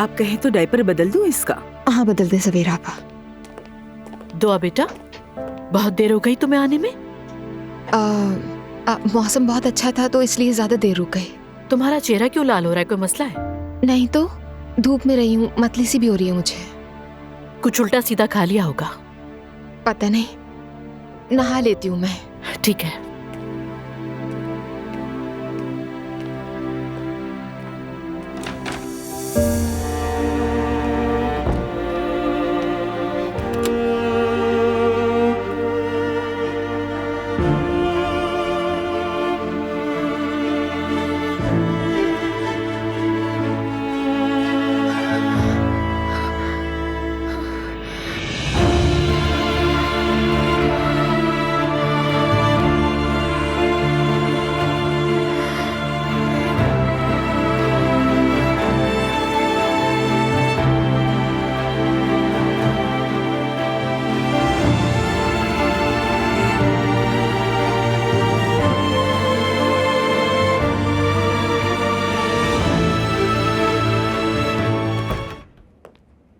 आप कहें तो डायपर बदल दूं इसका? हाँ बदल दे सवेरा आपा। दुआ बेटा, बहुत देर हो गई तुम्हें आने में। मौसम बहुत अच्छा था तो इसलिए ज्यादा देर रुक गए। तुम्हारा चेहरा क्यों लाल हो रहा है, कोई मसला है? नहीं तो धूप में रही हूँ, मतली सी भी हो रही है मुझे। कुछ उल्टा सीधा खा लिया होगा। पता नहीं, नहा लेती हूँ मैं। ठीक है।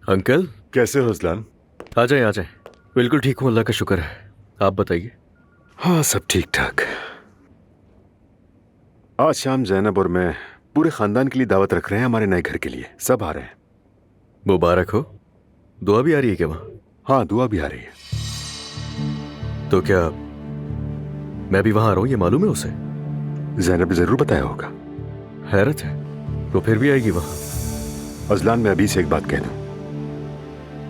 अंकल कैसे हो अज़लान? आ जाए आ जाए। बिल्कुल ठीक हूँ, अल्लाह का शुक्र है। आप बताइए। हाँ सब ठीक ठाक। आज शाम जैनब और मैं पूरे खानदान के लिए दावत रख रहे हैं हमारे नए घर के लिए। सब आ रहे हैं। मुबारक हो। दुआ भी आ रही है क्या वहाँ? हाँ दुआ भी आ रही है। तो क्या मैं भी वहाँ आ रहा हूँ, ये मालूम है उसे? जैनब ने जरूर बताया होगा। हैरत है, तो फिर भी आएगी वहाँ। अज़लान मैं अभी से एक बात कह दूं,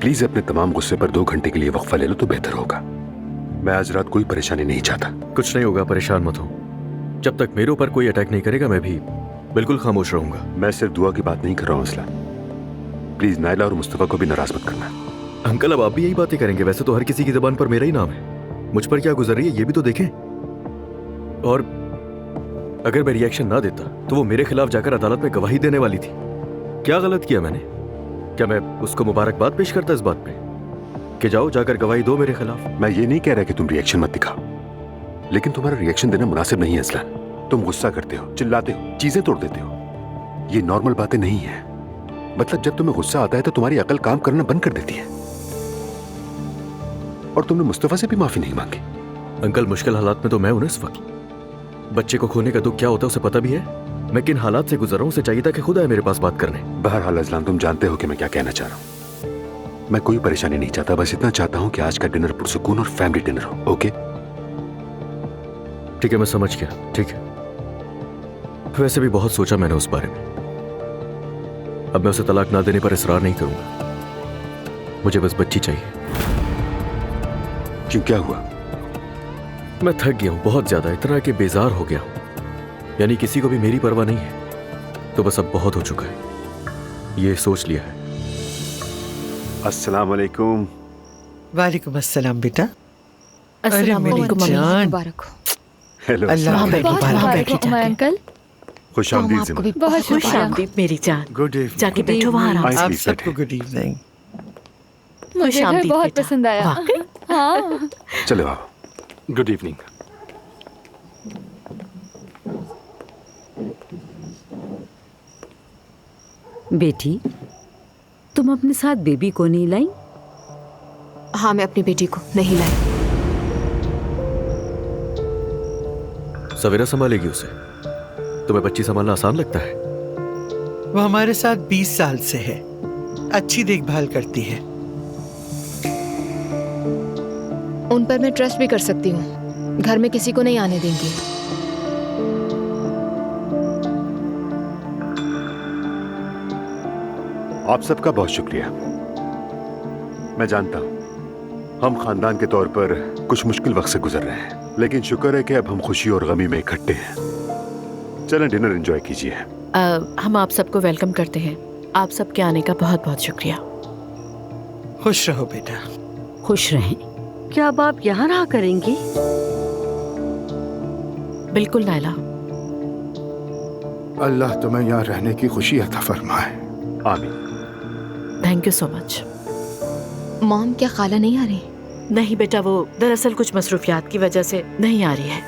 प्लीज अपने तमाम गुस्से पर 2 घंटे के लिए वक्फा ले लो तो बेहतर होगा। मैं आज रात कोई परेशानी नहीं चाहता। कुछ नहीं होगा, परेशान मत हो। जब तक मेरे ऊपर कोई अटैक नहीं करेगा मैं भी बिल्कुल खामोश रहूंगा। मैं सिर्फ दुआ की बात नहीं कर रहा हूँ अज़लान, प्लीज नायला और मुस्तफा को भी नाराज मत करना। अंकल अब आप भी यही बातें करेंगे? वैसे तो हर किसी की जुबान पर मेरा ही नाम है। मुझ पर क्या गुजर रही है ये भी तो देखें। और अगर मैं रिएक्शन ना देता तो वो मेरे खिलाफ जाकर अदालत में गवाही देने वाली थी। क्या गलत किया मैंने? क्या मैं उसको मुबारकबाद पेश करता इस बात पे कि जाओ जाकर गवाही दो मेरे खिलाफ? मैं ये नहीं कह रहा कि तुम रिएक्शन मत दिखाओ, लेकिन तुम्हारा रिएक्शन देना मुनासिब नहीं है अज़लान। तुम गुस्सा करते हो, चिल्लाते हो, चीजें तोड़ देते हो। ये नॉर्मल बातें नहीं है। मतलब जब तुम्हें गुस्सा आता है तो तुम्हारी अकल काम करना बंद कर देती है। और तुमने मुस्तफा से भी माफी नहीं मांगी। अंकल मुश्किल हालात में तो मैं हूं ना इस वक्त। बच्चे को खोने का दुख क्या होता है उसे पता भी है। मैं किन हालात से गुजर रहा हूं उसे चाहिए था कि खुद आए मेरे पास बात करने। बहरहाल अज़लान तुम जानते हो कि मैं क्या कहना चाह रहा हूं। मैं कोई परेशानी नहीं चाहता, बस इतना चाहता हूं कि आज का डिनर पुरसुकून और फैमिली डिनर हो। ओके ठीक है, मैं समझ गया। ठीक है, वैसे भी बहुत सोचा मैंने उस बारे में। अब मैं उसे तलाक ना देने पर इसरार नहीं करूंगा। मुझे बस बच्ची चाहिए। क्यों, क्या हुआ? मैं थक गया हूं बहुत ज्यादा, इतना कि बेजार हो गया हूं। यानी किसी को भी मेरी परवाह नहीं है। तो बस अब बहुत हो चुका है, ये सोच लिया है। अस्सलाम वालेकुम। वालेकुम अस्सलाम बेटा। अस्सलाम वालेकुम जान। मुबारक हो। हेलो। वहाँ बैठी जाके। अंकल खुश तो हम आमदीद आपको भी ज़िंदगी। बहुत खुश शुक्रिया। आमदीद मेरी जान। Good evening. जाके बैठो वहाँ आराम से। आप Please, सबको बैठे। Good evening. मुझे घर आमदीद बहुत बेटा। पसंद आया। वाकई? हाँ चलो आओ। Good evening. बेटी, तुम अपने साथ बेबी को नहीं लाई? हाँ मैं अपनी बेटी को नहीं लाई। सवेरा संभालेगी उसे? तुम्हें बच्ची संभालना आसान लगता है? वो हमारे साथ 20 साल से है, अच्छी देखभाल करती है। उन पर मैं ट्रस्ट भी कर सकती हूँ। घर में किसी को नहीं आने देंगी। आप सबका बहुत शुक्रिया। मैं जानता हूं हम खानदान के तौर पर कुछ मुश्किल वक्त से गुजर रहे हैं, लेकिन शुक्र है कि अब हम खुशी और गमी में इकट्ठे हैं। चलें डिनर एंजॉय कीजिए। हम आप सबको वेलकम करते हैं। आप सबके आने का बहुत बहुत शुक्रिया। खुश रहो बेटा। खुश रहें। क्या अब आप यहाँ रहा करेंगी? बिल्कुल नायला। अल्लाह तुम्हें यहाँ रहने की खुशी अता फरमाए। आमीन। Thank you so much. Mom क्या खाला नहीं आ रही? नहीं बेटा, वो दरअसल कुछ मसरूफियात की वजह से नहीं आ रही है।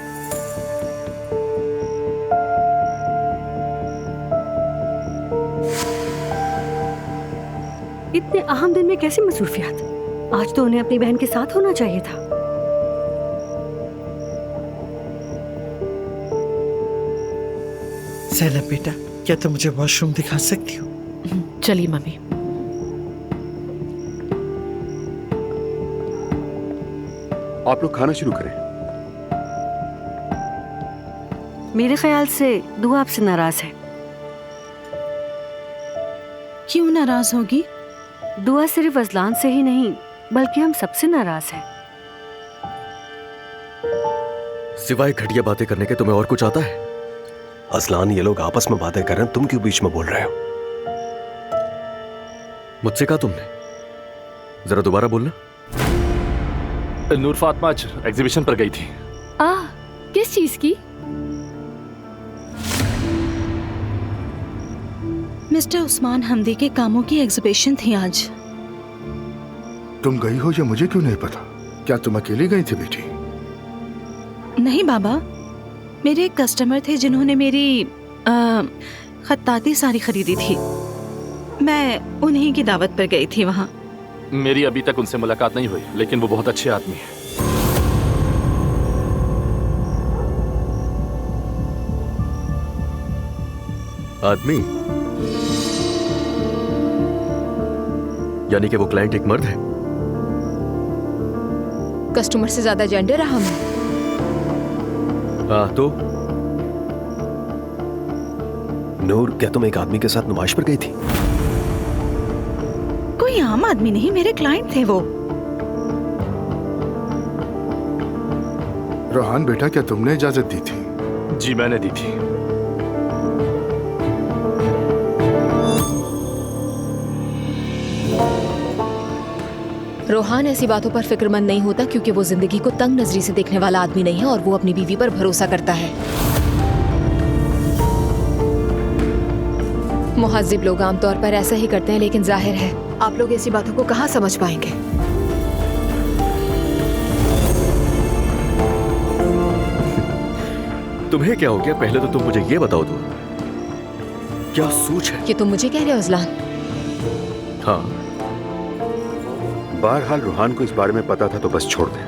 इतने अहम दिन में कैसी मसरूफियात? आज तो उन्हें अपनी बहन के साथ होना चाहिए था। ज़ैनब बेटा, क्या तुम मुझे वॉशरूम दिखा सकती हो? चलिए मम्मी। आप लोग खाना शुरू करें। मेरे ख्याल से दुआ आपसे नाराज है। क्यों नाराज होगी? दुआ सिर्फ अजलान से ही नहीं बल्कि हम सबसे नाराज है। सिवाय घटिया बातें करने के तुम्हें और कुछ आता है? असलान, ये लोग आपस में बातें कर रहे हैं, तुम क्यों बीच में बोल रहे हो? मुझसे कहा तुमने? जरा दोबारा बोलना। नूर फातिमा आज एग्जीबिशन पर गई थी। किस चीज की? मिस्टर उस्मान हमदी के कामों की एग्जीबिशन थी आज। तुम गई हो ये मुझे क्यों नहीं पता? क्या तुम अकेली गई थी बेटी? नहीं बाबा, मेरे एक कस्टमर थे जिन्होंने मेरी खत्ताती साड़ी खरीदी थी। मैं उन्हीं की दावत पर गई थी वहाँ। मेरी अभी तक उनसे मुलाकात नहीं हुई, लेकिन वो बहुत अच्छे आदमी हैं। आदमी? यानी कि वो क्लाइंट एक मर्द है? कस्टमर से ज्यादा जेंडर रहा मैं। हाँ तो? नूर, क्या तुम एक आदमी के साथ नुमाइश पर गई थी? कोई आम आदमी नहीं, मेरे क्लाइंट थे वो। रोहान बेटा, क्या तुमने इजाजत दी थी? जी मैंने दी थी। रोहान ऐसी बातों पर फिक्रमंद नहीं होता क्योंकि वो जिंदगी को तंग नजरी से देखने वाला आदमी नहीं है और वो अपनी बीवी पर भरोसा करता है। मुहज्जिब लोग आमतौर पर ऐसा ही करते हैं, लेकिन जाहिर है आप लोग ऐसी बातों को कहाँ समझ पाएंगे। तुम्हें क्या हो गया? पहले तो तुम मुझे ये बताओ तो, क्या सोच है? कि तुम मुझे कह रहे हो अजलान? हाँ। बहरहाल रूहान को इस बारे में पता था तो बस छोड़ दे।